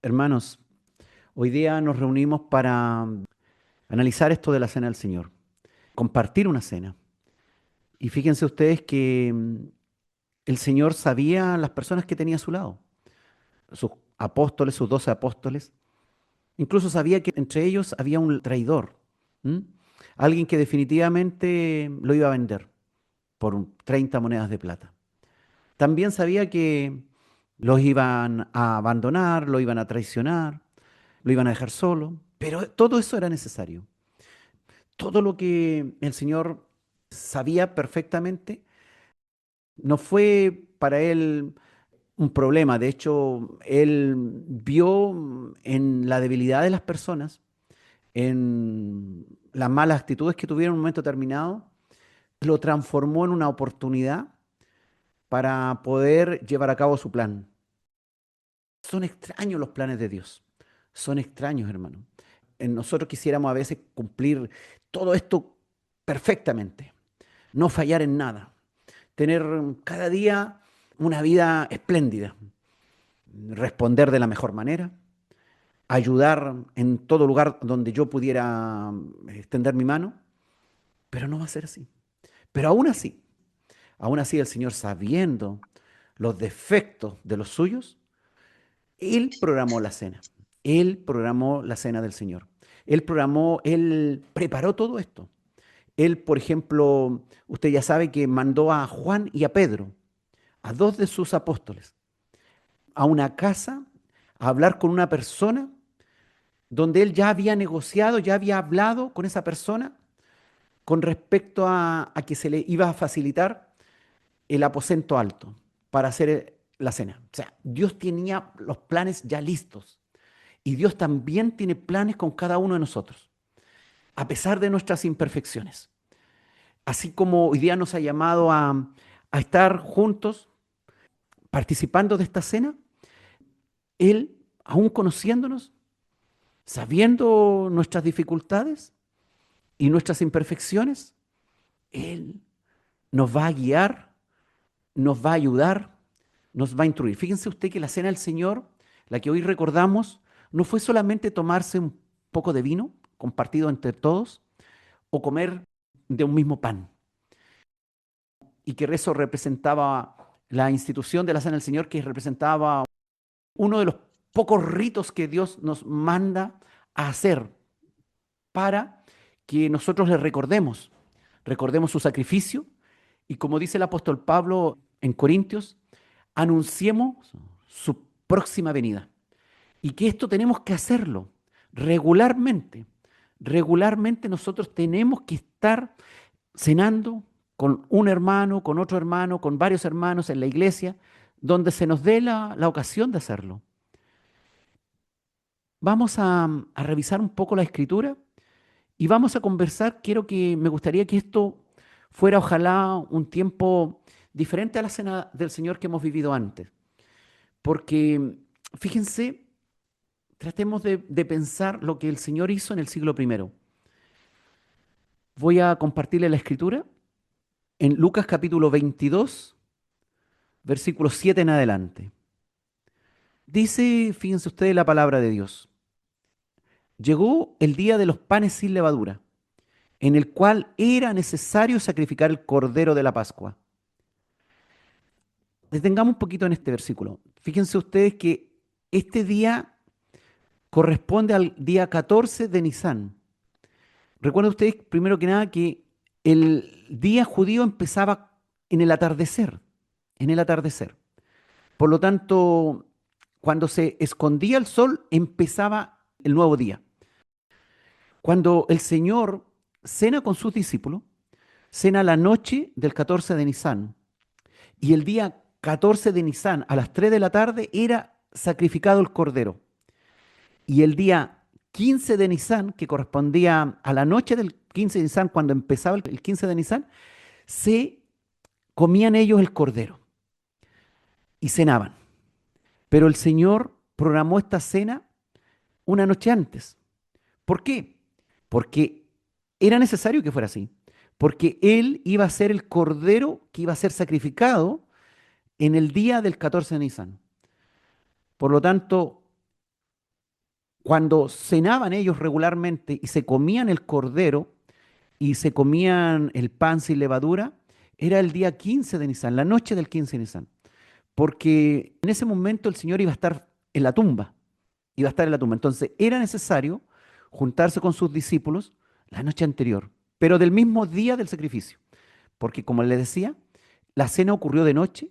Hermanos, hoy día nos reunimos para analizar esto de la cena del Señor, compartir una cena. Y fíjense ustedes que el Señor sabía las personas que tenía a su lado, sus apóstoles, sus 12 apóstoles. Incluso sabía que entre ellos había un traidor, ¿m? Alguien que definitivamente lo iba a vender por 30 monedas de plata. También sabía que los iban a abandonar, lo iban a traicionar, lo iban a dejar solo, pero todo eso era necesario. Todo lo que el Señor sabía perfectamente no fue para él un problema. De hecho, él vio en la debilidad de las personas, en las malas actitudes que tuvieron en un momento determinado, lo transformó en una oportunidad para poder llevar a cabo su plan. Son extraños los planes de Dios. Son extraños, hermano. Nosotros quisiéramos a veces cumplir todo esto perfectamente, no fallar en nada, tener cada día una vida espléndida, responder de la mejor manera, ayudar en todo lugar donde yo pudiera extender mi mano, pero no va a ser así. Pero aún así el Señor, sabiendo los defectos de los suyos, Él programó la cena. Él programó la cena del Señor. Él preparó todo esto. Él, por ejemplo, usted ya sabe que mandó a Juan y a Pedro, a dos de sus apóstoles, a una casa a hablar con una persona donde él ya había negociado, ya había hablado con esa persona con respecto a que se le iba a facilitar el aposento alto para hacer la cena. O sea, Dios tenía los planes ya listos y Dios también tiene planes con cada uno de nosotros, a pesar de nuestras imperfecciones. Así como hoy día nos ha llamado a estar juntos participando de esta cena, Él, aún conociéndonos, sabiendo nuestras dificultades y nuestras imperfecciones, Él nos va a guiar, nos va a ayudar, nos va a instruir. Fíjense usted que la cena del Señor, la que hoy recordamos, no fue solamente tomarse un poco de vino compartido entre todos o comer de un mismo pan, y que eso representaba la institución de la cena del Señor, que representaba uno de los pocos ritos que Dios nos manda a hacer para que nosotros le recordemos su sacrificio y, como dice el apóstol Pablo en Corintios, anunciemos su próxima venida. Y que esto tenemos que hacerlo regularmente. Regularmente nosotros tenemos que estar cenando con un hermano, con otro hermano, con varios hermanos en la iglesia, donde se nos dé la ocasión de hacerlo. Vamos a revisar un poco la escritura y vamos a conversar. Me gustaría que esto fuera ojalá un tiempo diferente a la cena del Señor que hemos vivido antes. Porque fíjense, tratemos de pensar lo que el Señor hizo en el siglo primero. Voy a compartirle la escritura en Lucas capítulo 22, versículo 7 en adelante. Dice, fíjense ustedes la palabra de Dios. Llegó el día de los panes sin levadura, en el cual era necesario sacrificar el cordero de la Pascua. Detengamos un poquito en este versículo. Fíjense ustedes que este día corresponde al día 14 de Nisan. Recuerden ustedes, primero que nada, que el día judío empezaba en el atardecer, en el atardecer. Por lo tanto, cuando se escondía el sol, empezaba el nuevo día. Cuando el Señor cena con sus discípulos, cena la noche del 14 de Nisan, y el día 14 de Nisan a las 3 de la tarde era sacrificado el cordero. Y el día 15 de Nisan, que correspondía a la noche del 15 de Nisan, cuando empezaba el 15 de Nisan, se comían ellos el cordero y cenaban. Pero el Señor programó esta cena una noche antes. ¿Por qué? Porque era necesario que fuera así. Porque Él iba a ser el cordero que iba a ser sacrificado en el día del 14 de Nisan. Por lo tanto, Cuando cenaban ellos regularmente y se comían el cordero y se comían el pan sin levadura, era el día 15 de Nisan, la noche del 15 de Nisan, porque en ese momento el Señor iba a estar en la tumba, iba a estar en la tumba. Entonces era necesario juntarse con sus discípulos la noche anterior, pero del mismo día del sacrificio, porque como les decía, la cena ocurrió de noche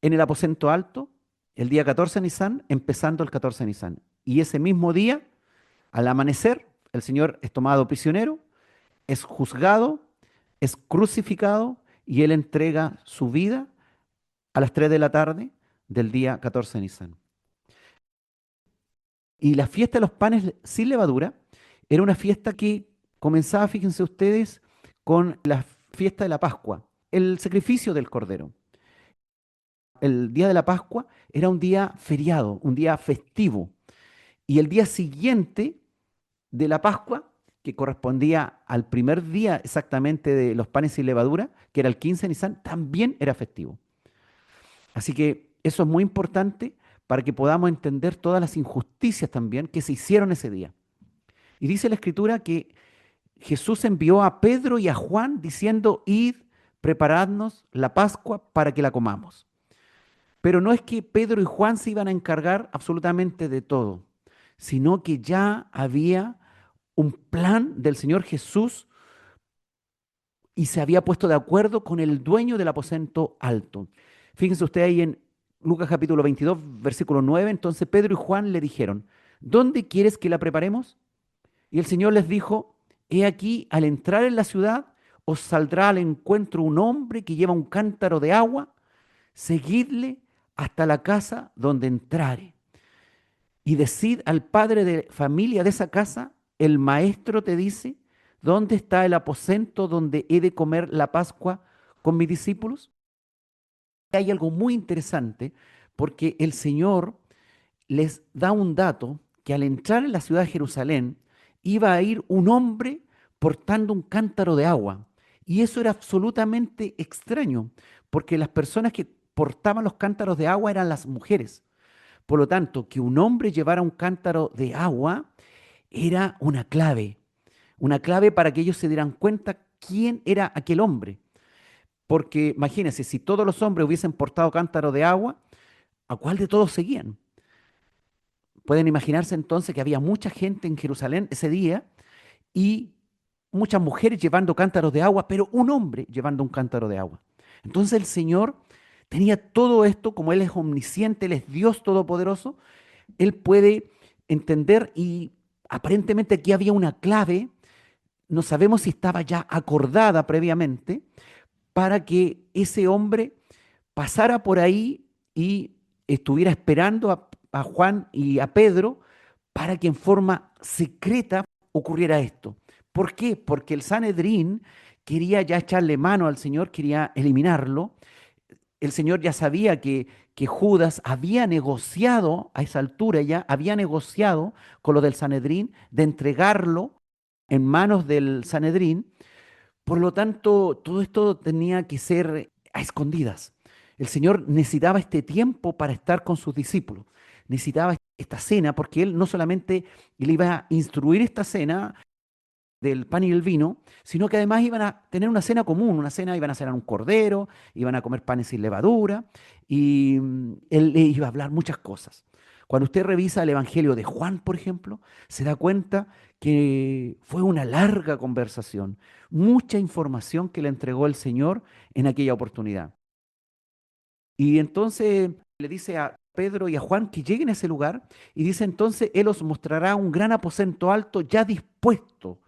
en el aposento alto, el día 14 de Nisan, empezando el 14 de Nisan. Y ese mismo día, al amanecer, el Señor es tomado prisionero, es juzgado, es crucificado y Él entrega su vida a las 3 de la tarde del día 14 de Nisan. Y la fiesta de los panes sin levadura era una fiesta que comenzaba, fíjense ustedes, con la fiesta de la Pascua, el sacrificio del Cordero. El día de la Pascua era un día feriado, un día festivo. Y el día siguiente de la Pascua, que correspondía al primer día exactamente de los panes sin levadura, que era el 15 de Nisan, también era festivo. Así que eso es muy importante para que podamos entender todas las injusticias también que se hicieron ese día. Y dice la Escritura que Jesús envió a Pedro y a Juan diciendo, id, preparadnos la Pascua para que la comamos. Pero no es que Pedro y Juan se iban a encargar absolutamente de todo, sino que ya había un plan del Señor Jesús y se había puesto de acuerdo con el dueño del aposento alto. Fíjense usted ahí en Lucas capítulo 22, versículo 9. Entonces Pedro y Juan le dijeron, ¿dónde quieres que la preparemos? Y el Señor les dijo, he aquí, al entrar en la ciudad, os saldrá al encuentro un hombre que lleva un cántaro de agua, seguidle hasta la casa donde entrare. Y decid al padre de familia de esa casa, el maestro te dice, ¿dónde está el aposento donde he de comer la Pascua con mis discípulos? Hay algo muy interesante porque el Señor les da un dato que al entrar en la ciudad de Jerusalén iba a ir un hombre portando un cántaro de agua. Y eso era absolutamente extraño, porque las personas que portaban los cántaros de agua eran las mujeres. Por lo tanto, que un hombre llevara un cántaro de agua era una clave para que ellos se dieran cuenta quién era aquel hombre. Porque imagínense, si todos los hombres hubiesen portado cántaro de agua, ¿a cuál de todos seguían? Pueden imaginarse entonces que había mucha gente en Jerusalén ese día y muchas mujeres llevando cántaros de agua, pero un hombre llevando un cántaro de agua. Entonces el Señor tenía todo esto, como Él es omnisciente, Él es Dios todopoderoso, Él puede entender y aparentemente aquí había una clave, no sabemos si estaba ya acordada previamente, para que ese hombre pasara por ahí y estuviera esperando a Juan y a Pedro para que en forma secreta ocurriera esto. ¿Por qué? Porque el Sanedrín quería ya echarle mano al Señor, quería eliminarlo. El Señor ya sabía que Judas había negociado a esa altura, ya había negociado con lo del Sanedrín de entregarlo en manos del Sanedrín. Por lo tanto, todo esto tenía que ser a escondidas. El Señor necesitaba este tiempo para estar con sus discípulos. Necesitaba esta cena porque Él no solamente le iba a instruir esta cena del pan y el vino, sino que además iban a tener una cena común, una cena, iban a cenar un cordero, iban a comer panes sin levadura, y Él le iba a hablar muchas cosas. Cuando usted revisa el Evangelio de Juan, por ejemplo, se da cuenta que fue una larga conversación, mucha información que le entregó el Señor en aquella oportunidad. Y entonces le dice a Pedro y a Juan que lleguen a ese lugar y dice entonces, Él os mostrará un gran aposento alto ya dispuesto,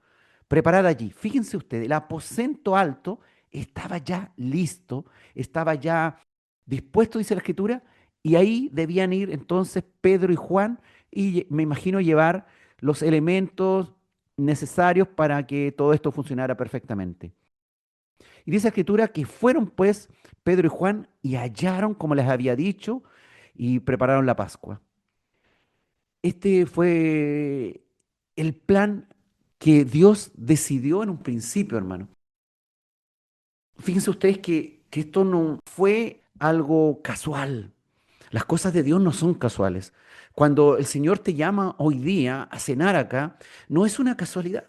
preparado allí. Fíjense ustedes, el aposento alto estaba ya listo, estaba ya dispuesto, dice la Escritura, y ahí debían ir entonces Pedro y Juan y me imagino llevar los elementos necesarios para que todo esto funcionara perfectamente. Y dice la Escritura que fueron pues Pedro y Juan y hallaron, como les había dicho, y prepararon la Pascua. Este fue el plan que Dios decidió en un principio, hermano. Fíjense ustedes que esto no fue algo casual. Las cosas de Dios no son casuales. Cuando el Señor te llama hoy día a cenar acá, no es una casualidad.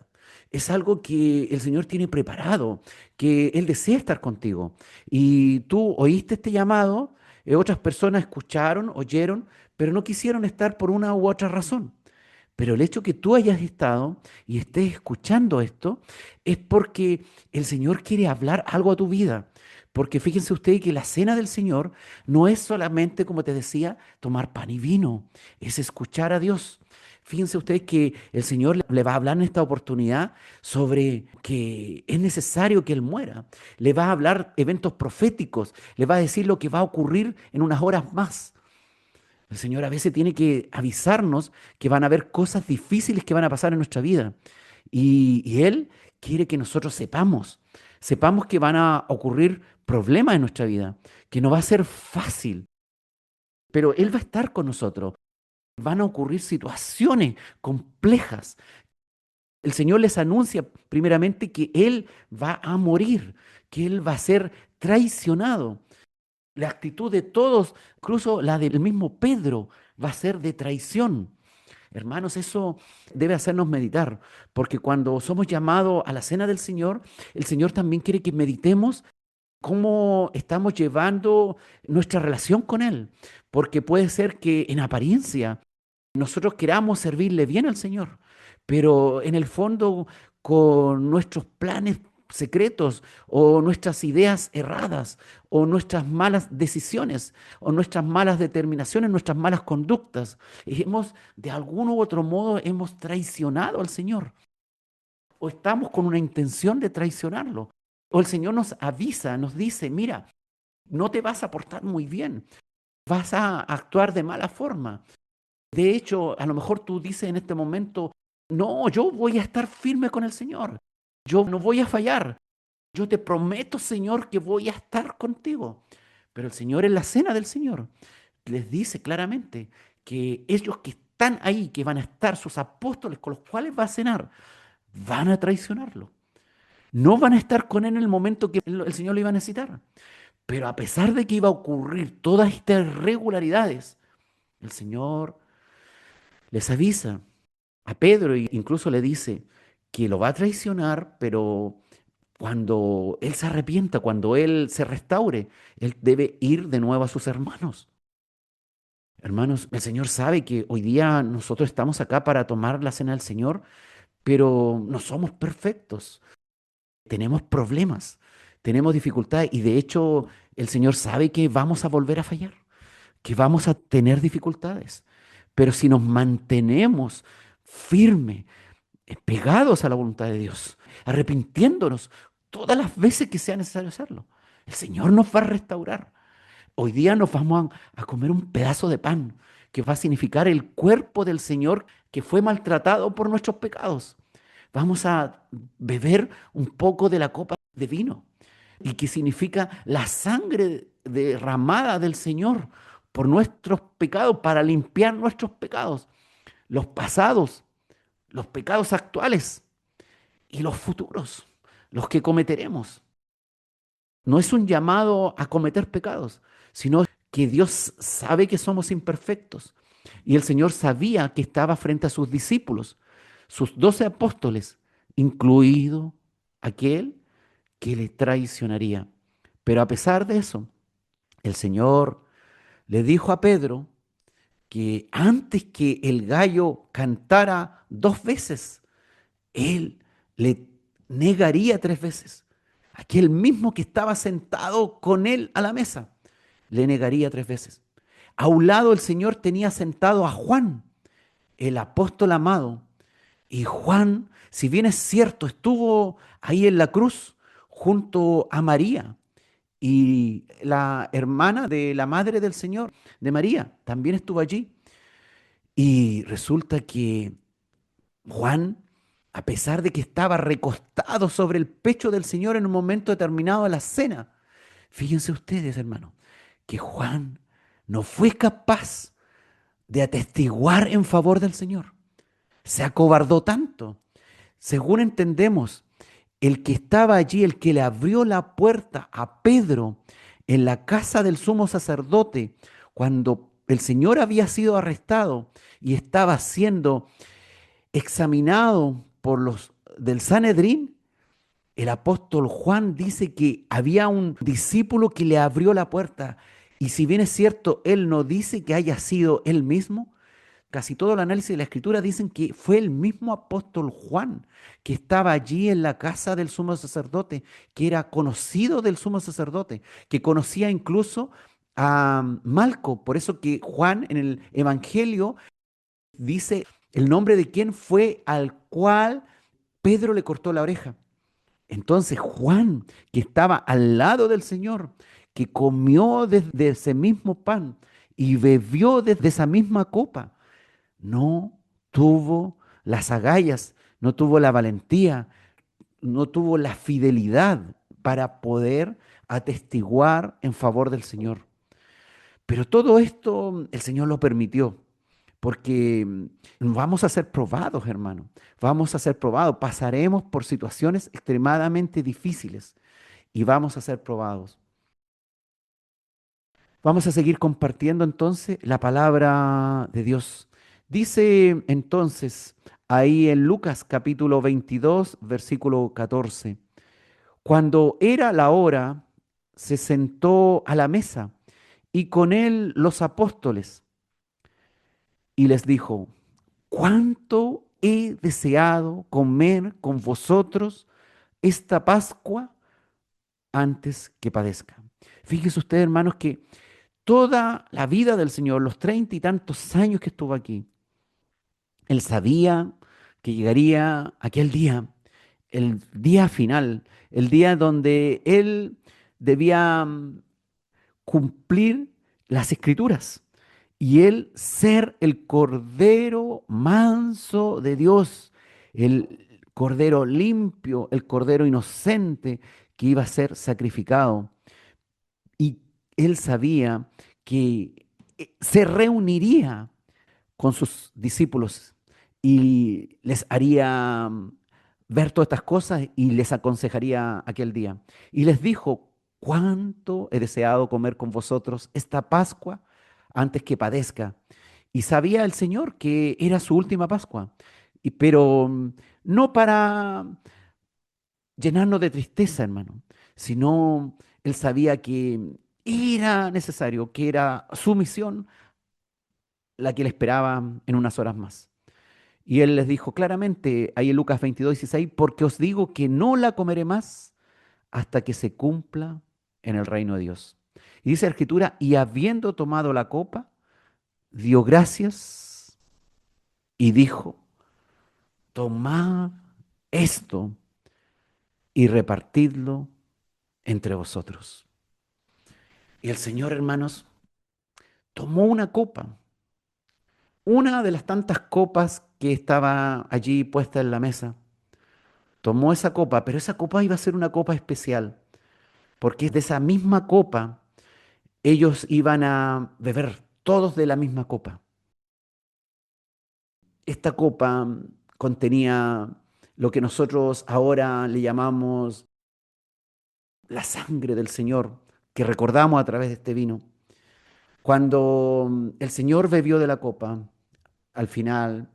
Es algo que el Señor tiene preparado, que Él desea estar contigo. Y tú oíste este llamado, otras personas escucharon, oyeron, pero no quisieron estar por una u otra razón. Pero el hecho que tú hayas estado y estés escuchando esto es porque el Señor quiere hablar algo a tu vida. Porque fíjense ustedes que la cena del Señor no es solamente, como te decía, tomar pan y vino, es escuchar a Dios. Fíjense ustedes que el Señor le va a hablar en esta oportunidad sobre que es necesario que Él muera. Le va a hablar eventos proféticos, le va a decir lo que va a ocurrir en unas horas más. El Señor a veces tiene que avisarnos que van a haber cosas difíciles que van a pasar en nuestra vida. Y Él quiere que nosotros sepamos que van a ocurrir problemas en nuestra vida, que no va a ser fácil, pero Él va a estar con nosotros. Van a ocurrir situaciones complejas. El Señor les anuncia primeramente que Él va a morir, que Él va a ser traicionado. La actitud de todos, incluso la del mismo Pedro, va a ser de traición. Hermanos, eso debe hacernos meditar, porque cuando somos llamados a la cena del Señor, el Señor también quiere que meditemos cómo estamos llevando nuestra relación con Él, porque puede ser que en apariencia nosotros queramos servirle bien al Señor, pero en el fondo con nuestros planes secretos o nuestras ideas erradas o nuestras malas decisiones o nuestras malas determinaciones, nuestras malas conductas, de algún u otro modo hemos traicionado al Señor o estamos con una intención de traicionarlo. O el Señor nos avisa, nos dice, mira, no te vas a portar muy bien, vas a actuar de mala forma. De hecho, a lo mejor tú dices en este momento, no, yo voy a estar firme con el Señor, yo no voy a fallar, yo te prometo, Señor, que voy a estar contigo. Pero el Señor en la cena del Señor les dice claramente que ellos que están ahí, que van a estar sus apóstoles con los cuales va a cenar, van a traicionarlo. No van a estar con él en el momento que el Señor lo iba a necesitar. Pero a pesar de que iba a ocurrir todas estas irregularidades, el Señor les avisa a Pedro e incluso le dice que lo va a traicionar, pero cuando él se arrepienta, cuando él se restaure, él debe ir de nuevo a sus hermanos. Hermanos, el Señor sabe que hoy día nosotros estamos acá para tomar la cena del Señor, pero no somos perfectos. Tenemos problemas, tenemos dificultades y de hecho el Señor sabe que vamos a volver a fallar, que vamos a tener dificultades. Pero si nos mantenemos firmes, pegados a la voluntad de Dios, arrepintiéndonos todas las veces que sea necesario hacerlo, el Señor nos va a restaurar. Hoy día nos vamos a comer un pedazo de pan que va a significar el cuerpo del Señor que fue maltratado por nuestros pecados. Vamos a beber un poco de la copa de vino y que significa la sangre derramada del Señor por nuestros pecados para limpiar nuestros pecados, los pasados, los pecados actuales y los futuros, los que cometeremos. No es un llamado a cometer pecados, sino que Dios sabe que somos imperfectos. Y el Señor sabía que estaba frente a sus discípulos, sus 12 apóstoles, incluido aquel que le traicionaría. Pero a pesar de eso, el Señor le dijo a Pedro que antes que el gallo cantara 2 veces, él le negaría 3 veces. Aquel mismo que estaba sentado con él a la mesa, le negaría 3 veces. A un lado el Señor tenía sentado a Juan, el apóstol amado. Y Juan, si bien es cierto, estuvo ahí en la cruz junto a María y la hermana de la madre del Señor, de María, también estuvo allí. Y resulta que Juan, a pesar de que estaba recostado sobre el pecho del Señor en un momento determinado de la cena, fíjense ustedes, hermanos, que Juan no fue capaz de atestiguar en favor del Señor. Se acobardó tanto. Según entendemos, el que estaba allí, el que le abrió la puerta a Pedro en la casa del sumo sacerdote, cuando el Señor había sido arrestado y estaba siendo examinado por los del Sanedrín, el apóstol Juan dice que había un discípulo que le abrió la puerta. Y si bien es cierto, él no dice que haya sido él mismo, casi todo el análisis de la escritura dicen que fue el mismo apóstol Juan que estaba allí en la casa del sumo sacerdote, que era conocido del sumo sacerdote, que conocía incluso a Malco. Por eso que Juan en el Evangelio dice el nombre de quien fue al cual Pedro le cortó la oreja. Entonces Juan, que estaba al lado del Señor, que comió desde ese mismo pan y bebió desde esa misma copa, no tuvo las agallas, no tuvo la valentía, no tuvo la fidelidad para poder atestiguar en favor del Señor. Pero todo esto el Señor lo permitió, porque vamos a ser probados, hermano. Vamos a ser probados. Pasaremos por situaciones extremadamente difíciles y vamos a ser probados. Vamos a seguir compartiendo entonces la palabra de Dios. Dice entonces ahí en Lucas capítulo 22, versículo 14, cuando era la hora, se sentó a la mesa y con él los apóstoles y les dijo, ¿cuánto he deseado comer con vosotros esta Pascua antes que padezca? Fíjese usted, hermanos, que toda la vida del Señor, los 30 y tantos años que estuvo aquí, Él sabía que llegaría aquel día, el día final, el día donde Él debía cumplir las escrituras y Él ser el Cordero manso de Dios, el Cordero limpio, el Cordero inocente que iba a ser sacrificado. Y Él sabía que se reuniría con sus discípulos y les haría ver todas estas cosas y les aconsejaría aquel día. Y les dijo, cuánto he deseado comer con vosotros esta Pascua antes que padezca. Y sabía el Señor que era su última Pascua, pero no para llenarnos de tristeza, hermano, sino Él sabía que era necesario, que era su misión la que le esperaba en unas horas más. Y él les dijo claramente, ahí en Lucas 22:16, porque os digo que no la comeré más hasta que se cumpla en el reino de Dios. Y dice la Escritura, y habiendo tomado la copa, dio gracias y dijo, tomad esto y repartidlo entre vosotros. Y el Señor, hermanos, tomó una copa, una de las tantas copas que estaba allí puesta en la mesa. Tomó esa copa, pero esa copa iba a ser una copa especial, porque de esa misma copa ellos iban a beber todos de la misma copa. Esta copa contenía lo que nosotros ahora le llamamos la sangre del Señor, que recordamos a través de este vino. Cuando el Señor bebió de la copa, al final,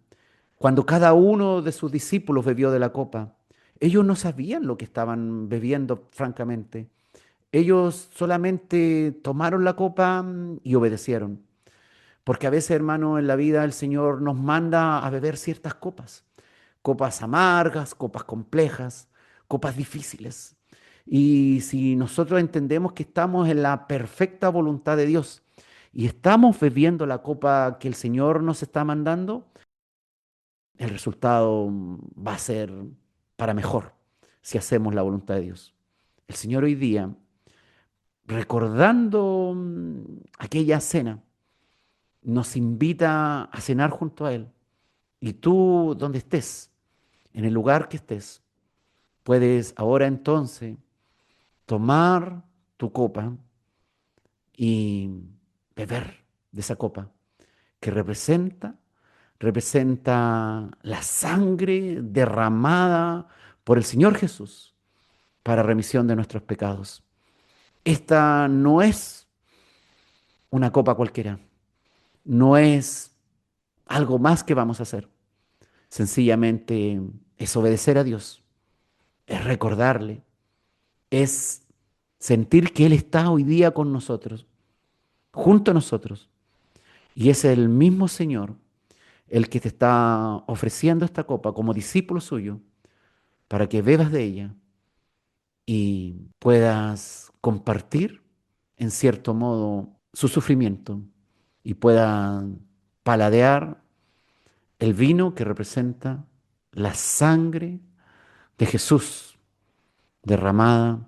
cuando cada uno de sus discípulos bebió de la copa, ellos no sabían lo que estaban bebiendo, francamente. Ellos solamente tomaron la copa y obedecieron. Porque a veces, hermano, en la vida el Señor nos manda a beber ciertas copas. Copas amargas, copas complejas, copas difíciles. Y si nosotros entendemos que estamos en la perfecta voluntad de Dios y estamos bebiendo la copa que el Señor nos está mandando, el resultado va a ser para mejor si hacemos la voluntad de Dios. El Señor hoy día, recordando aquella cena, nos invita a cenar junto a Él. Y tú, donde estés, en el lugar que estés, puedes ahora entonces tomar tu copa y beber de esa copa que representa la sangre derramada por el Señor Jesús para remisión de nuestros pecados. Esta no es una copa cualquiera. no es algo más que vamos a hacer. Sencillamente es obedecer a Dios, es recordarle, es sentir que Él está hoy día con nosotros, junto a nosotros. Y es el mismo Señor el que te está ofreciendo esta copa como discípulo suyo para que bebas de ella y puedas compartir, en cierto modo, su sufrimiento y puedas paladear el vino que representa la sangre de Jesús derramada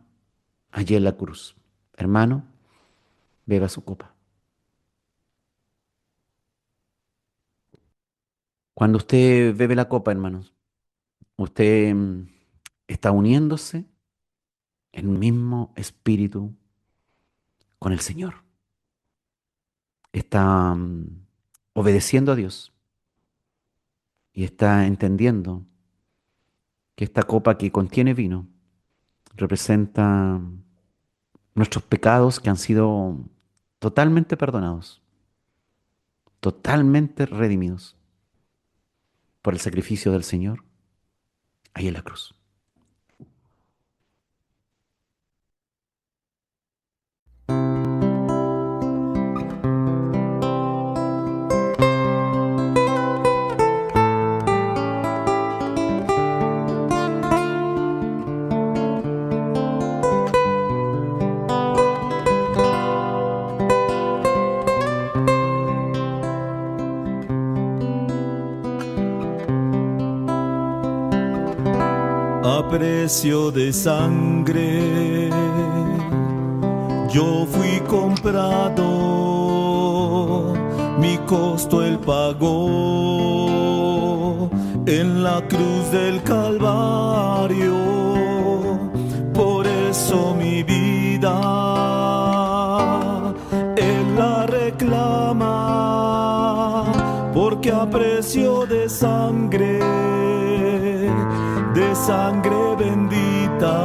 allí en la cruz. Hermano, beba su copa. Cuando usted bebe la copa, hermanos, usted está uniéndose en un mismo espíritu con el Señor. Está obedeciendo a Dios y está entendiendo que esta copa que contiene vino representa nuestros pecados que han sido totalmente perdonados, totalmente redimidos por el sacrificio del Señor ahí en la cruz. A precio de sangre yo fui comprado, mi costo él pagó en la cruz del Calvario. Por eso mi vida él la reclama, porque a precio de sangre bendita,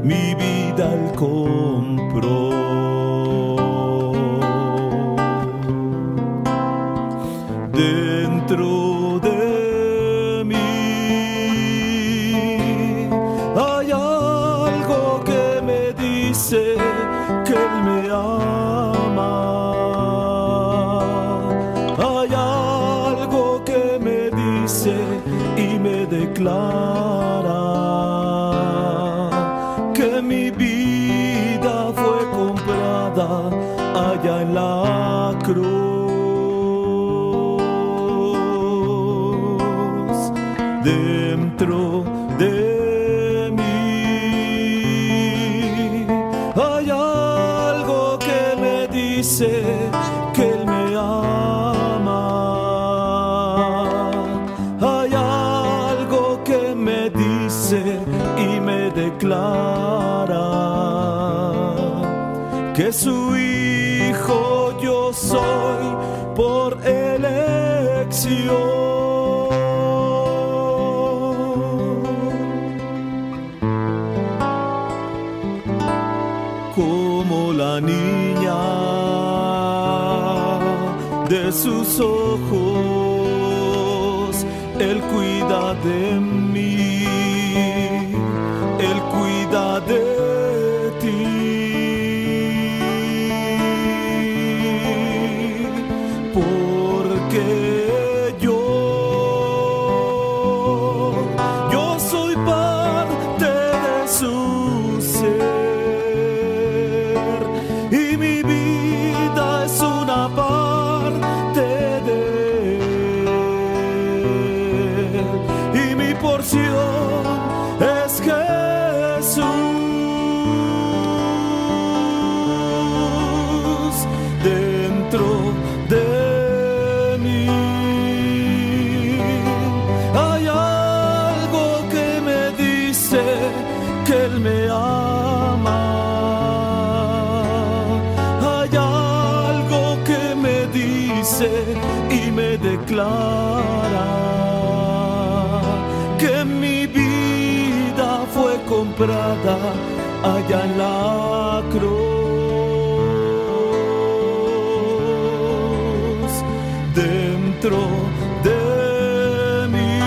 mi vida él compró. Dentro de mí hay algo que me dice que él me ama. Hay algo que me dice y me declara que mi vida fue comprada allá en la cruz. Dentro de mí hay algo que me dice que él me ama. Hay algo que me dice y me declara que su hijo yo soy por elección. Como la niña de sus ojos, él cuida de mí, él cuida de ti. Porque yo soy parte de su ser y mi vida es una parte de él y mi porción es Jesús. Dentro de mí hay algo que me dice que él me ama. Hay algo que me dice y me declara que mi vida fue comprada allá en la cruz. dentro de mí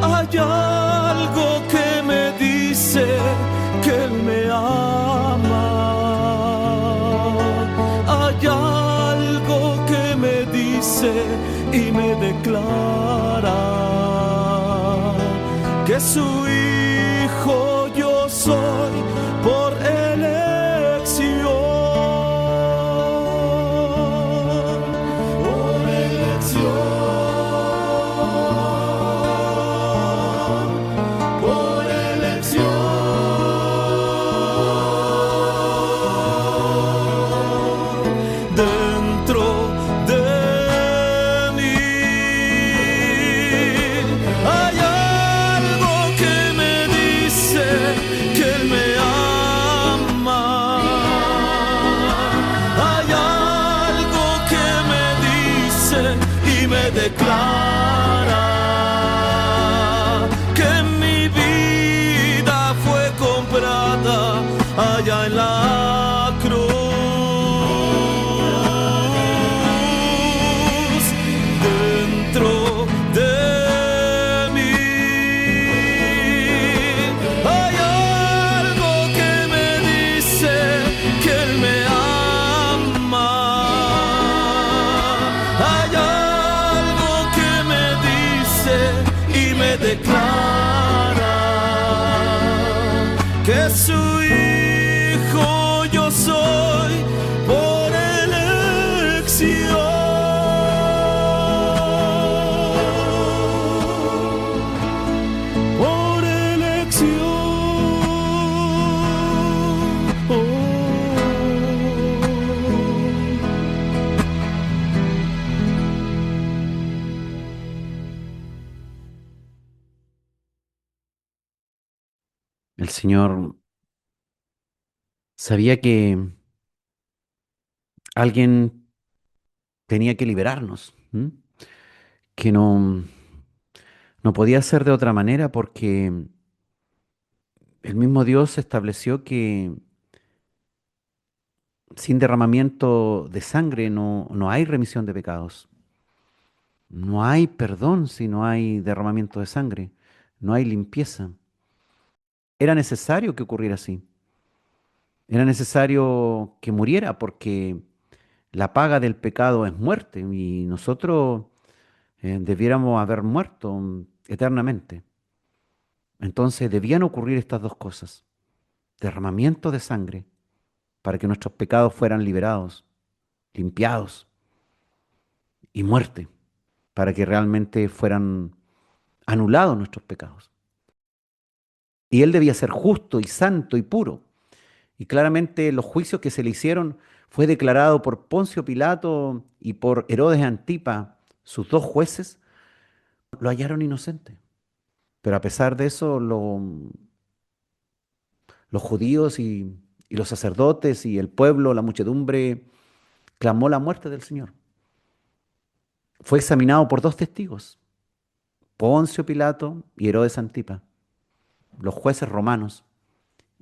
hay algo que me dice que Él me ama. Hay algo que me dice y me declara que su hijo yo soy por elección. Por elección. Por elección. Dentro de mí hay algo que me dice que Él me ama. Hay algo que me dice y me declara que mi vida fue comprada allá en la cruz. Dentro de mí hay algo que me dice que Él me ama. Hay algo que me dice y me declara que su hijo yo soy por elección. Por elección. El Señor sabía que alguien tenía que liberarnos, ¿m? Que no podía ser de otra manera porque el mismo Dios estableció que sin derramamiento de sangre no hay remisión de pecados. No hay perdón si no hay derramamiento de sangre. No hay limpieza. Era necesario que ocurriera así. Era necesario que muriera porque la paga del pecado es muerte y nosotros debiéramos haber muerto eternamente. Entonces debían ocurrir estas dos cosas. Derramamiento de sangre para que nuestros pecados fueran liberados, limpiados, y muerte para que realmente fueran anulados nuestros pecados. Y Él debía ser justo y santo y puro. Y claramente los juicios que se le hicieron fue declarado por Poncio Pilato y por Herodes Antipa, sus dos jueces, lo hallaron inocente. Pero a pesar de eso, los judíos y los sacerdotes y el pueblo, la muchedumbre, clamó la muerte del Señor. Fue examinado por dos testigos, Poncio Pilato y Herodes Antipa, los jueces romanos,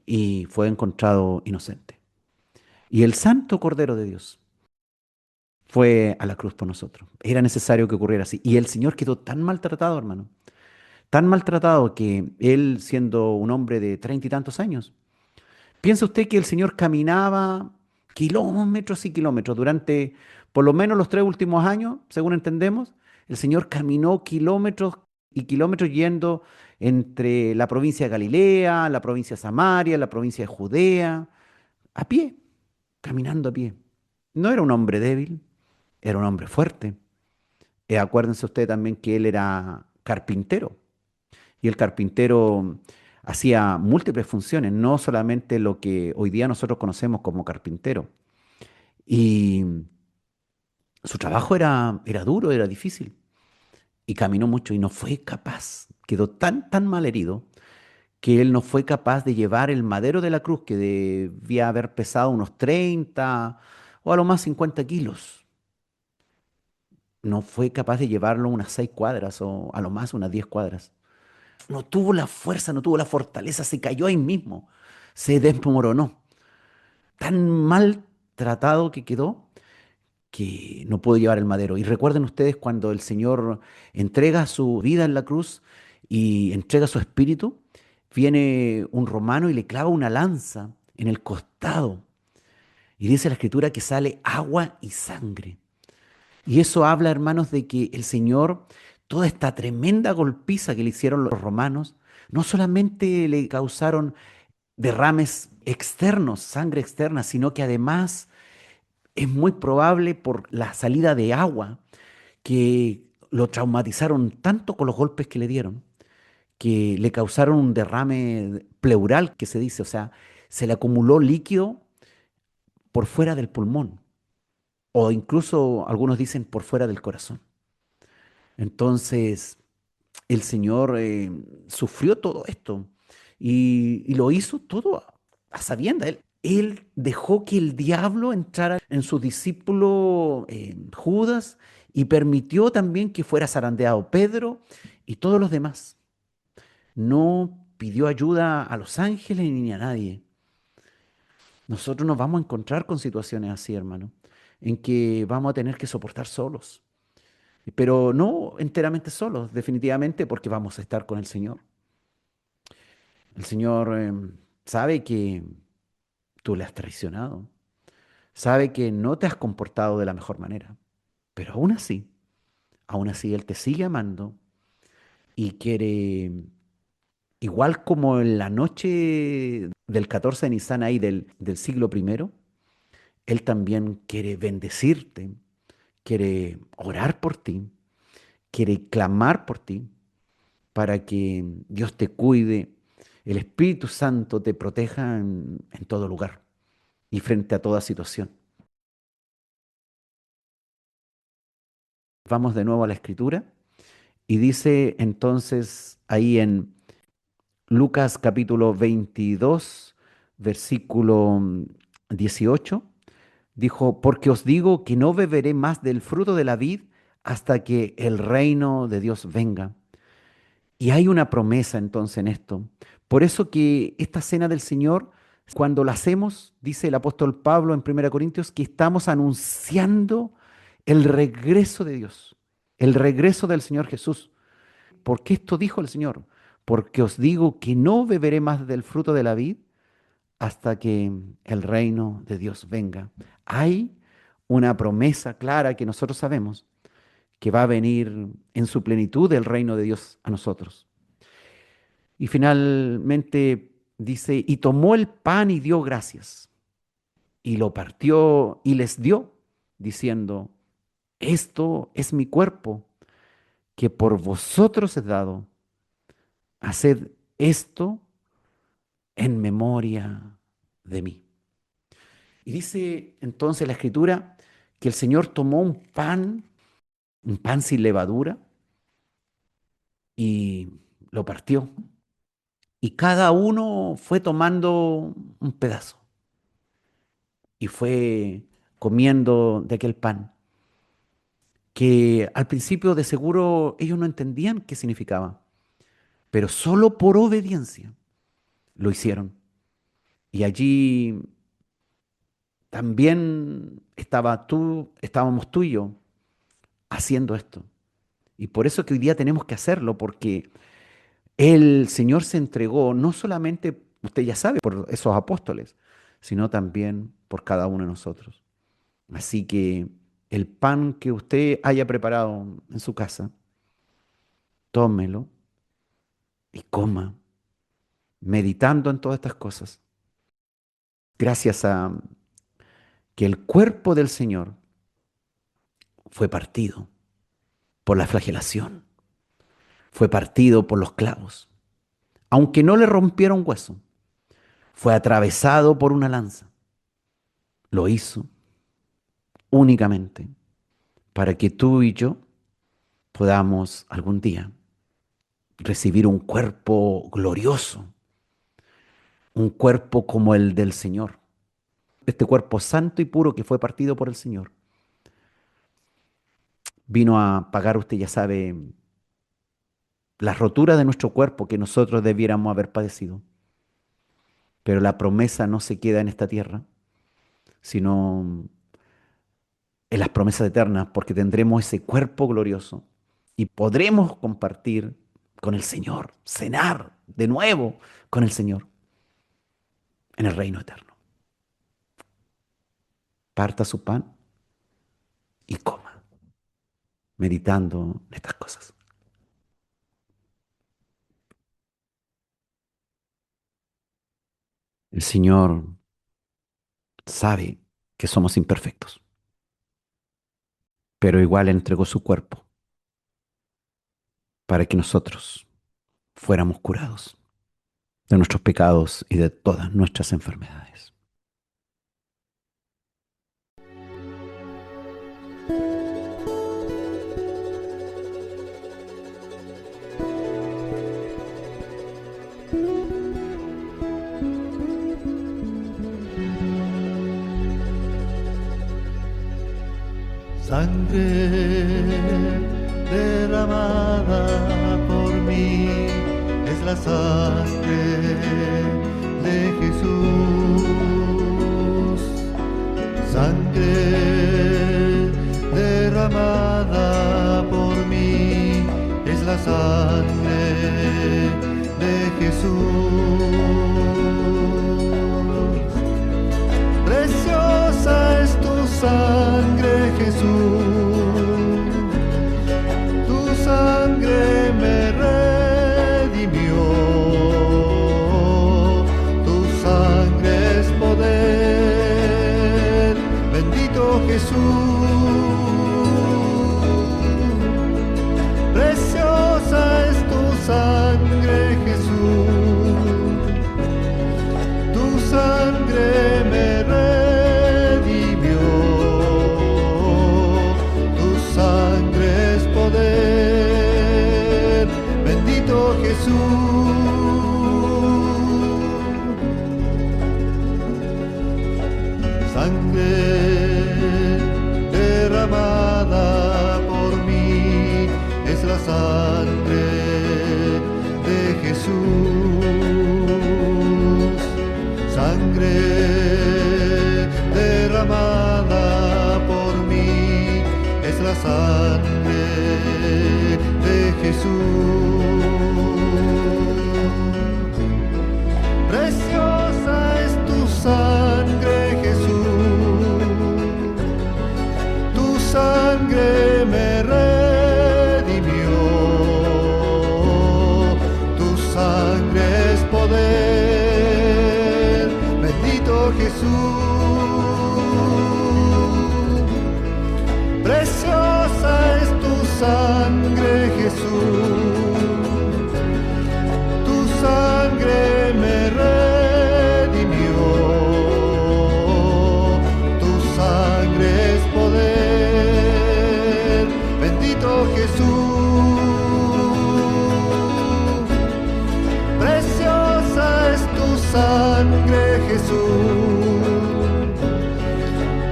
y fue encontrado inocente. Y el Santo Cordero de Dios fue a la cruz por nosotros. Era necesario que ocurriera así. Y el Señor quedó tan maltratado, hermano, tan maltratado que él, siendo un hombre de 30 y tantos años, piensa usted que el Señor caminaba kilómetros y kilómetros durante por lo menos los 3 últimos años, según entendemos. El Señor caminó kilómetros y kilómetros yendo entre la provincia de Galilea, la provincia de Samaria, la provincia de Judea, a pie, caminando a pie. No era un hombre débil, era un hombre fuerte. Acuérdense ustedes también que él era carpintero. Y el carpintero hacía múltiples funciones, no solamente lo que hoy día nosotros conocemos como carpintero. Y su trabajo era duro, era difícil. Y caminó mucho y no fue capaz. Quedó tan mal herido que él no fue capaz de llevar el madero de la cruz, que debía haber pesado unos 30 o a lo más 50 kilos. No fue capaz de llevarlo unas 6 cuadras o a lo más unas 10 cuadras. No tuvo la fuerza, no tuvo la fortaleza, se cayó ahí mismo, se desmoronó. Tan mal tratado que quedó que no pudo llevar el madero. Y recuerden ustedes cuando el Señor entrega su vida en la cruz y entrega su espíritu, viene un romano y le clava una lanza en el costado. Y dice la Escritura que sale agua y sangre. Y eso habla, hermanos, de que el Señor, toda esta tremenda golpiza que le hicieron los romanos, no solamente le causaron derrames externos, sangre externa, sino que además es muy probable por la salida de agua que lo traumatizaron tanto con los golpes que le dieron, que le causaron un derrame pleural, que se dice, o sea, se le acumuló líquido por fuera del pulmón, o incluso algunos dicen por fuera del corazón. Entonces, el Señor sufrió todo esto y lo hizo todo a sabiendas. Él dejó que el diablo entrara en su discípulo Judas y permitió también que fuera zarandeado Pedro y todos los demás. No pidió ayuda a los ángeles ni a nadie. Nosotros nos vamos a encontrar con situaciones así, hermano, en que vamos a tener que soportar solos, pero no enteramente solos, definitivamente, porque vamos a estar con el Señor. El Señor sabe que tú le has traicionado, sabe que no te has comportado de la mejor manera, pero aún así Él te sigue amando y quiere, igual como en la noche del 14 de Nisan ahí del siglo primero, Él también quiere bendecirte, quiere orar por ti, quiere clamar por ti para que Dios te cuide, el Espíritu Santo te proteja en todo lugar y frente a toda situación. Vamos de nuevo a la Escritura y dice entonces ahí en Lucas capítulo 22, versículo 18, dijo, porque os digo que no beberé más del fruto de la vid hasta que el reino de Dios venga. Y hay una promesa entonces en esto. Por eso que esta cena del Señor, cuando la hacemos, dice el apóstol Pablo en 1 Corintios, que estamos anunciando el regreso de Dios, el regreso del Señor Jesús. ¿Por qué esto dijo el Señor? Porque os digo que no beberé más del fruto de la vid hasta que el reino de Dios venga. Hay una promesa clara que nosotros sabemos que va a venir en su plenitud el reino de Dios a nosotros. Y finalmente dice, y tomó el pan y dio gracias, y lo partió y les dio, diciendo, esto es mi cuerpo, que por vosotros es dado. Haced esto en memoria de mí. Y dice entonces la Escritura que el Señor tomó un pan sin levadura, y lo partió. Y cada uno fue tomando un pedazo y fue comiendo de aquel pan, que al principio de seguro ellos no entendían qué significaba, pero solo por obediencia lo hicieron. Y allí también estábamos tú y yo haciendo esto. Y por eso que hoy día tenemos que hacerlo, porque el Señor se entregó no solamente, usted ya sabe, por esos apóstoles, sino también por cada uno de nosotros. Así que el pan que usted haya preparado en su casa, tómelo y coma, meditando en todas estas cosas. Gracias a que el cuerpo del Señor fue partido por la flagelación, fue partido por los clavos, aunque no le rompieron hueso, fue atravesado por una lanza. Lo hizo únicamente para que tú y yo podamos algún día recibir un cuerpo glorioso, un cuerpo como el del Señor. Este cuerpo santo y puro que fue partido por el Señor vino a pagar, usted ya sabe, las roturas de nuestro cuerpo que nosotros debiéramos haber padecido. Pero la promesa no se queda en esta tierra, sino en las promesas eternas, porque tendremos ese cuerpo glorioso y podremos compartir con el Señor, cenar de nuevo con el Señor en el reino eterno. Parta su pan y coma, meditando en estas cosas. El Señor sabe que somos imperfectos, pero igual entregó su cuerpo para que nosotros fuéramos curados de nuestros pecados y de todas nuestras enfermedades. Sangre derramada por mí es la sangre de Jesús. Sangre derramada por mí es la sangre de Jesús. Preciosa es tu sangre, Jesús, tu sangre me redimió, tu sangre es poder, bendito Jesús. Preciosa es tu sangre, Jesús, tu sangre me redimió. Bendito Jesús. Sangre derramada por mí es la sangre de Jesús. Sangre derramada por mí es la sangre de Jesús. Preciosa es tu sangre, Jesús, tu sangre me redimió, tu sangre es poder, bendito Jesús. Preciosa es tu sangre, Jesús, tu sangre me redimió, tu sangre es poder, bendito Jesús. Preciosa es tu sangre, Jesús,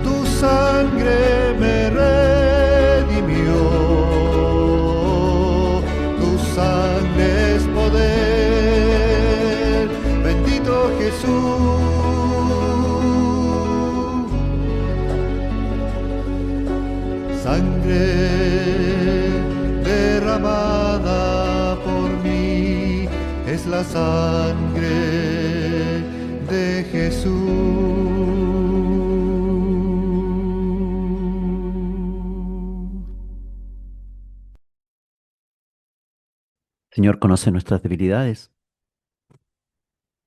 tu sangre me redimió, tu sangre es poder, bendito Jesús. Sangre derramada por mí es la sangre de Jesús. El Señor conoce nuestras debilidades,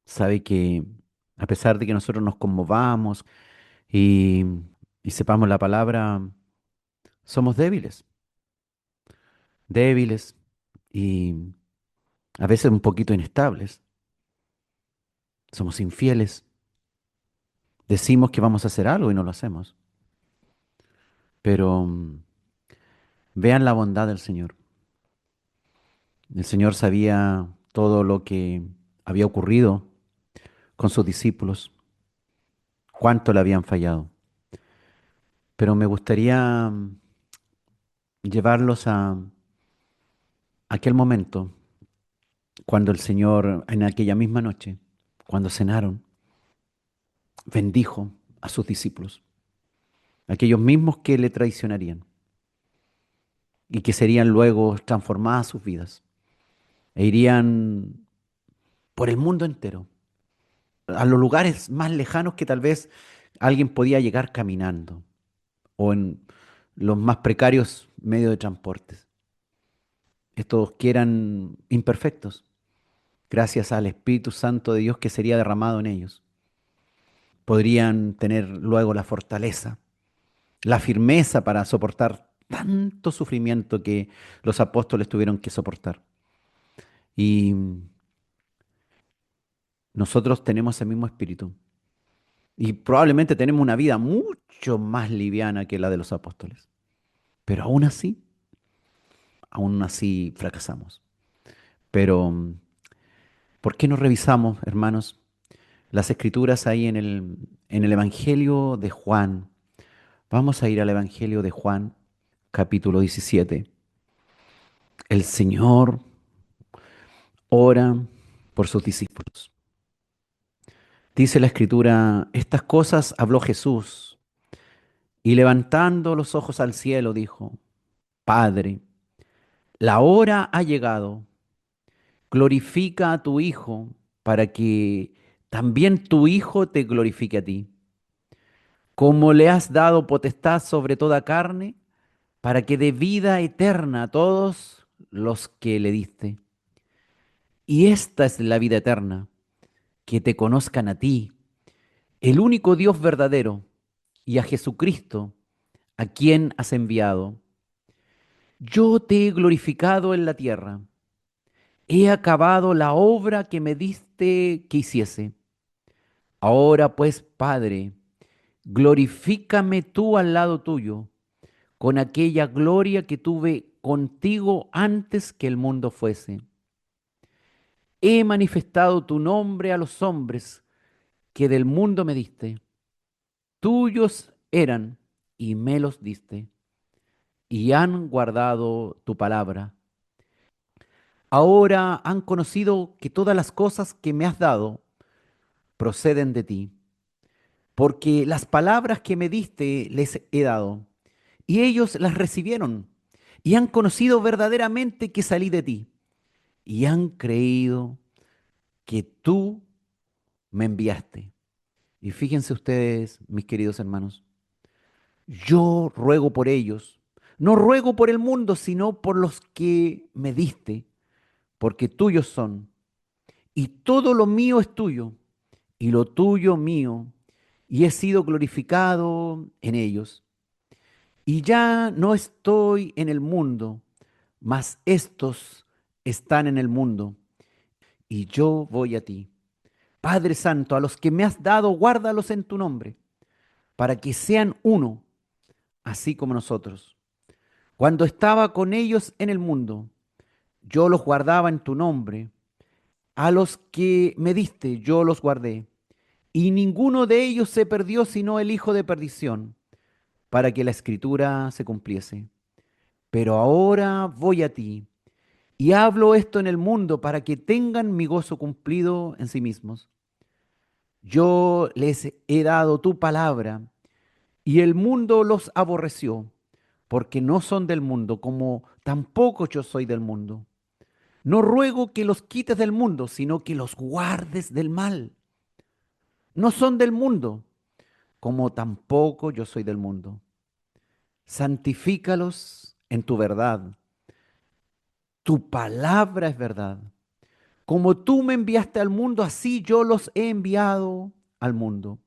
sabe que a pesar de que nosotros nos conmovamos y, y sepamos la palabra, somos débiles, débiles y a veces un poquito inestables. Somos infieles, decimos que vamos a hacer algo y no lo hacemos. Pero vean la bondad del Señor. El Señor sabía todo lo que había ocurrido con sus discípulos, cuánto le habían fallado. Pero me gustaría llevarlos a aquel momento cuando el Señor, en aquella misma noche, cuando cenaron, bendijo a sus discípulos. aquellos mismos que le traicionarían y que serían luego transformadas sus vidas e irían por el mundo entero, a los lugares más lejanos que tal vez alguien podía llegar caminando o en los más precarios medios de transporte. Estos que eran imperfectos, gracias al Espíritu Santo de Dios que sería derramado en ellos, podrían tener luego la fortaleza, la firmeza para soportar tanto sufrimiento que los apóstoles tuvieron que soportar. Y nosotros tenemos ese mismo espíritu. Y probablemente tenemos una vida mucho más liviana que la de los apóstoles. Pero aún así fracasamos. Pero, ¿por qué no revisamos, hermanos, las escrituras ahí en el Evangelio de Juan? Vamos a ir al Evangelio de Juan, capítulo 17. El Señor ora por sus discípulos. Dice la escritura, estas cosas habló Jesús y levantando los ojos al cielo dijo, Padre, la hora ha llegado, glorifica a tu Hijo para que también tu Hijo te glorifique a ti, como le has dado potestad sobre toda carne, para que dé vida eterna a todos los que le diste. Y esta es la vida eterna, que te conozcan a ti, el único Dios verdadero, y a Jesucristo, a quien has enviado. Yo te he glorificado en la tierra, he acabado la obra que me diste que hiciese. Ahora pues, Padre, glorifícame tú al lado tuyo, con aquella gloria que tuve contigo antes que el mundo fuese. He manifestado tu nombre a los hombres que del mundo me diste. Tuyos eran y me los diste, y han guardado tu palabra. Ahora han conocido que todas las cosas que me has dado proceden de ti, porque las palabras que me diste les he dado, y ellos las recibieron, y han conocido verdaderamente que salí de ti, y han creído que tú me enviaste. Y fíjense ustedes, mis queridos hermanos, yo ruego por ellos, no ruego por el mundo, sino por los que me diste, porque tuyos son, y todo lo mío es tuyo, y lo tuyo mío, y he sido glorificado en ellos. Y ya no estoy en el mundo, mas estos están en el mundo, y yo voy a ti. Padre Santo, a los que me has dado, guárdalos en tu nombre, para que sean uno, así como nosotros. Cuando estaba con ellos en el mundo, yo los guardaba en tu nombre. A los que me diste, yo los guardé. Y ninguno de ellos se perdió, sino el hijo de perdición, para que la escritura se cumpliese. Pero ahora voy a ti, y hablo esto en el mundo, para que tengan mi gozo cumplido en sí mismos. Yo les he dado tu palabra, y el mundo los aborreció, porque no son del mundo, como tampoco yo soy del mundo. No ruego que los quites del mundo, sino que los guardes del mal. No son del mundo, como tampoco yo soy del mundo. Santifícalos en tu verdad. Tu palabra es verdad. Como tú me enviaste al mundo, así yo los he enviado al mundo.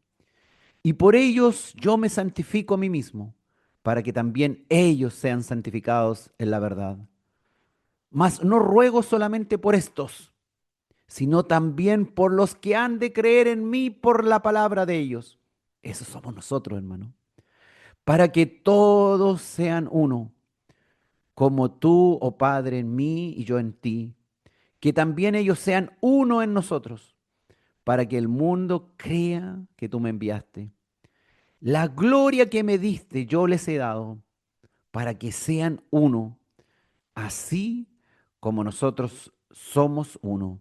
Y por ellos yo me santifico a mí mismo, para que también ellos sean santificados en la verdad. Mas no ruego solamente por estos, sino también por los que han de creer en mí por la palabra de ellos. Esos somos nosotros, hermano. Para que todos sean uno, como tú, oh Padre, en mí y yo en ti. Que también ellos sean uno en nosotros, para que el mundo crea que tú me enviaste. La gloria que me diste yo les he dado, para que sean uno, así como nosotros somos uno.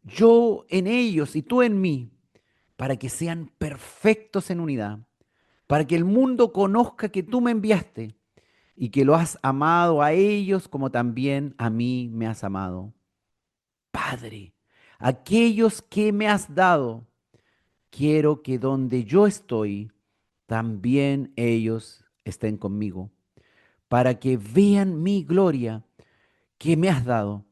Yo en ellos y tú en mí, para que sean perfectos en unidad, para que el mundo conozca que tú me enviaste y que lo has amado a ellos como también a mí me has amado. Padre, aquellos que me has dado, quiero que donde yo estoy, también ellos estén conmigo, para que vean mi gloria que me has dado,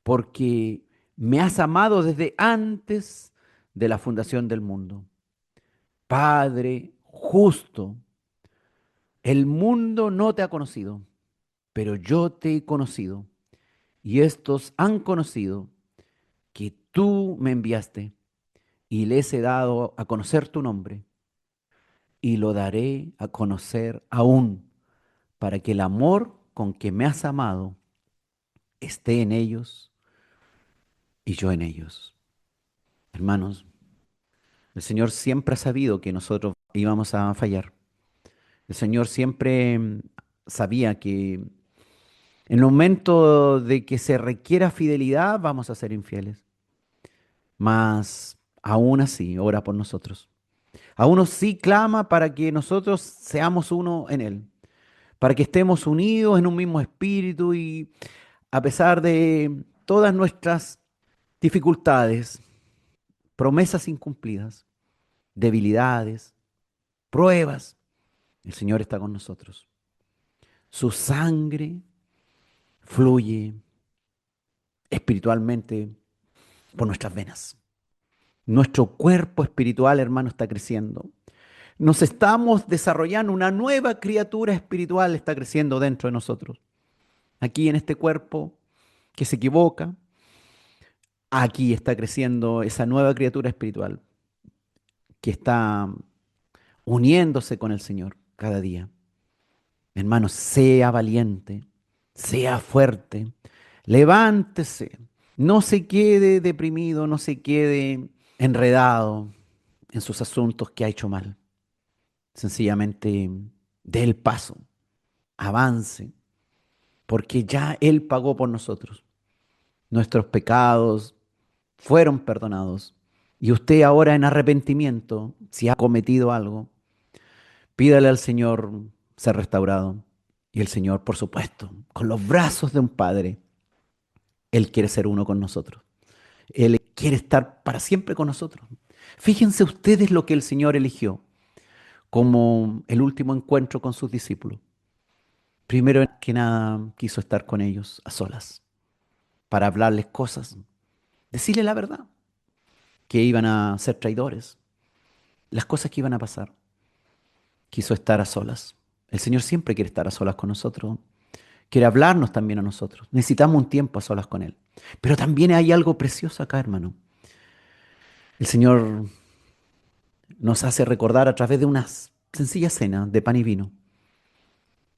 porque me has amado desde antes de la fundación del mundo. Padre justo, el mundo no te ha conocido, pero yo te he conocido, y estos han conocido que tú me enviaste, y les he dado a conocer tu nombre, y lo daré a conocer aún, para que el amor con que me has amado esté en ellos y yo en ellos. Hermanos, el Señor siempre ha sabido que nosotros íbamos a fallar. El Señor siempre sabía que en el momento de que se requiera fidelidad vamos a ser infieles. Mas aún así ora por nosotros. Aún así clama para que nosotros seamos uno en Él, para que estemos unidos en un mismo espíritu y a pesar de todas nuestras dificultades, promesas incumplidas, debilidades, pruebas, el Señor está con nosotros. Su sangre fluye espiritualmente por nuestras venas. Nuestro cuerpo espiritual, hermano, está creciendo. Nos estamos desarrollando, una nueva criatura espiritual está creciendo dentro de nosotros. Aquí en este cuerpo que se equivoca, aquí está creciendo esa nueva criatura espiritual que está uniéndose con el Señor cada día. Hermano, sea valiente, sea fuerte, levántese, no se quede deprimido, no se quede enredado en sus asuntos que ha hecho mal. Sencillamente dé el paso, avance, porque ya Él pagó por nosotros. Nuestros pecados fueron perdonados. Y usted ahora en arrepentimiento, si ha cometido algo, pídale al Señor ser restaurado. Y el Señor, por supuesto, con los brazos de un padre, Él quiere ser uno con nosotros. Él quiere estar para siempre con nosotros. Fíjense ustedes lo que el Señor eligió como el último encuentro con sus discípulos. Primero que nada, quiso estar con ellos a solas, para hablarles cosas, decirles la verdad, que iban a ser traidores, las cosas que iban a pasar. Quiso estar a solas. El Señor siempre quiere estar a solas con nosotros. Quiere hablarnos también a nosotros. Necesitamos un tiempo a solas con Él. Pero también hay algo precioso acá, hermano. El Señor nos hace recordar a través de una sencilla cena de pan y vino.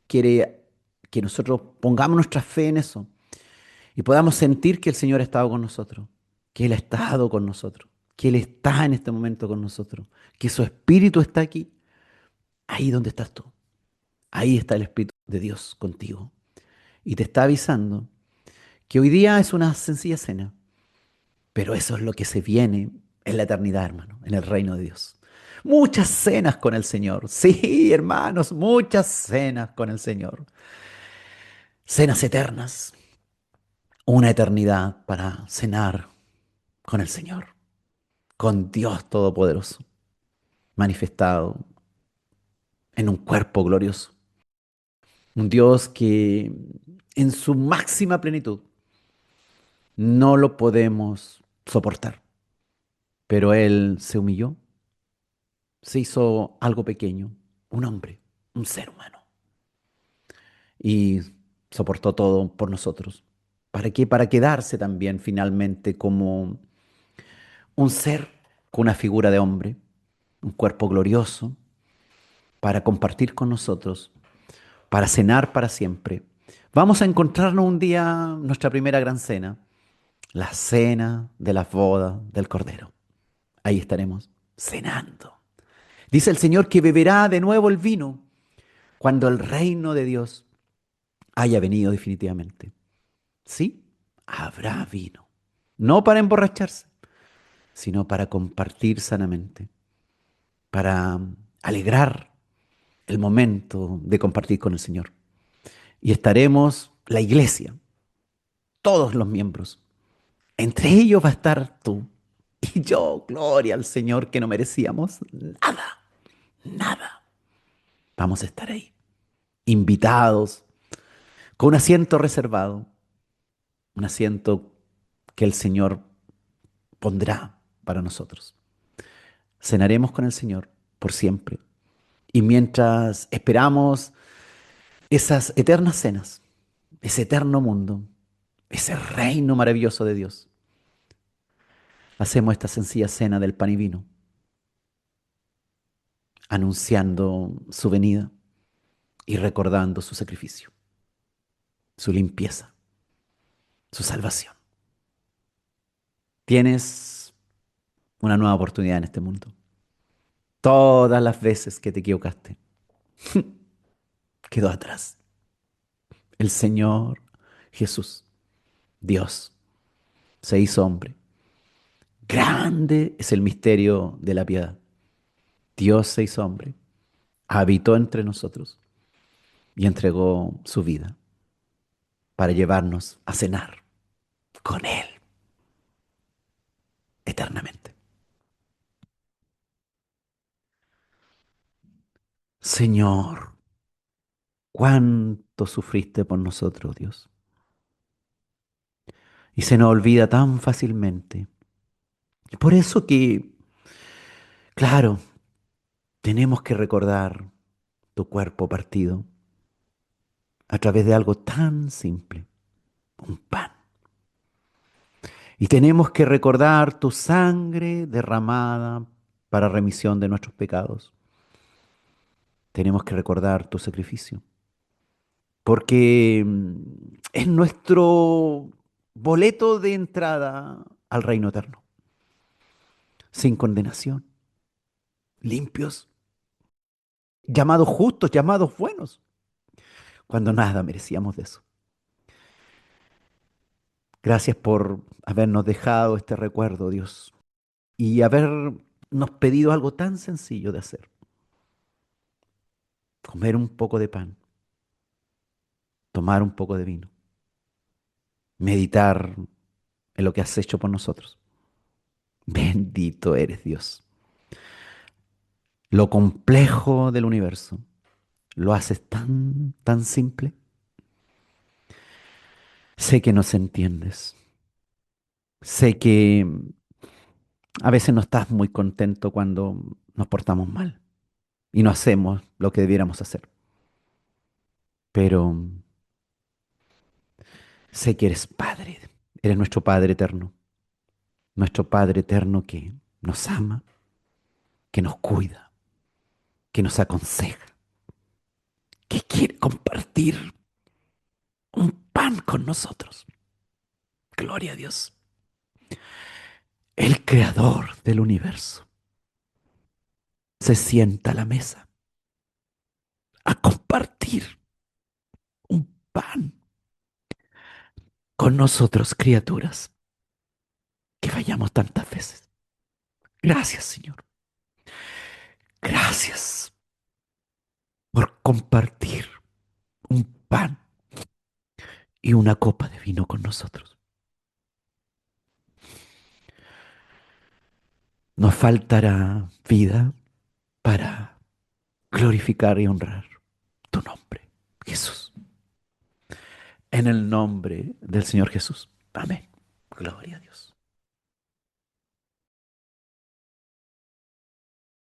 Quiere que nosotros pongamos nuestra fe en eso y podamos sentir que el Señor ha estado con nosotros, que Él ha estado con nosotros, que Él está en este momento con nosotros, que su Espíritu está aquí, ahí donde estás tú. Ahí está el Espíritu de Dios contigo. Y te está avisando que hoy día es una sencilla cena, pero eso es lo que se viene en la eternidad, hermano, en el reino de Dios. Muchas cenas con el Señor. Sí, hermanos, muchas cenas con el Señor. Cenas eternas. Una eternidad para cenar con el Señor, con Dios Todopoderoso, manifestado en un cuerpo glorioso. Un Dios que en su máxima plenitud no lo podemos soportar. Pero Él se humilló, se hizo algo pequeño, un hombre, un ser humano. Y soportó todo por nosotros. ¿Para qué? Para quedarse también finalmente como un ser con una figura de hombre, un cuerpo glorioso, para compartir con nosotros, para cenar para siempre. Vamos a encontrarnos un día, nuestra primera gran cena, la cena de las bodas del Cordero. Ahí estaremos cenando. Dice el Señor que beberá de nuevo el vino cuando el reino de Dios haya venido definitivamente. Sí, habrá vino. No para emborracharse, sino para compartir sanamente, para alegrar el momento de compartir con el Señor. Y estaremos la iglesia, todos los miembros. Entre ellos va a estar tú y yo, gloria al Señor, que no merecíamos nada, nada. Vamos a estar ahí, invitados, con un asiento reservado, un asiento que el Señor pondrá para nosotros. Cenaremos con el Señor por siempre. Y mientras esperamos esas eternas cenas, ese eterno mundo, ese reino maravilloso de Dios, hacemos esta sencilla cena del pan y vino, anunciando su venida y recordando su sacrificio, su limpieza, su salvación. Tienes una nueva oportunidad en este mundo. Todas las veces que te equivocaste, quedó atrás. El Señor Jesús, Dios, se hizo hombre. Grande es el misterio de la piedad. Dios se hizo hombre, habitó entre nosotros y entregó su vida para llevarnos a cenar con Él eternamente. Señor, cuánto sufriste por nosotros, Dios. Y se nos olvida tan fácilmente. Por eso que, claro, tenemos que recordar tu cuerpo partido a través de algo tan simple, un pan. Y tenemos que recordar tu sangre derramada para remisión de nuestros pecados. Tenemos que recordar tu sacrificio, porque es nuestro boleto de entrada al reino eterno, sin condenación, limpios, llamados justos, llamados buenos, cuando nada merecíamos de eso. Gracias por habernos dejado este recuerdo, Dios, y habernos pedido algo tan sencillo de hacer. Comer un poco de pan, tomar un poco de vino, meditar en lo que has hecho por nosotros. Bendito eres, Dios. Lo complejo del universo lo haces tan, tan simple. Sé que nos entiendes. Sé que a veces no estás muy contento cuando nos portamos mal y no hacemos lo que debiéramos hacer. Pero sé que eres Padre, eres nuestro Padre eterno que nos ama, que nos cuida, que nos aconseja, que quiere compartir un pan con nosotros. Gloria a Dios. El creador del universo se sienta a la mesa a compartir un pan con nosotros, criaturas, que fallamos tantas veces. Gracias, Señor. Gracias por compartir un pan y una copa de vino con nosotros. Nos faltará vida para glorificar y honrar tu nombre, Jesús. En el nombre del Señor Jesús. Amén. Gloria a Dios.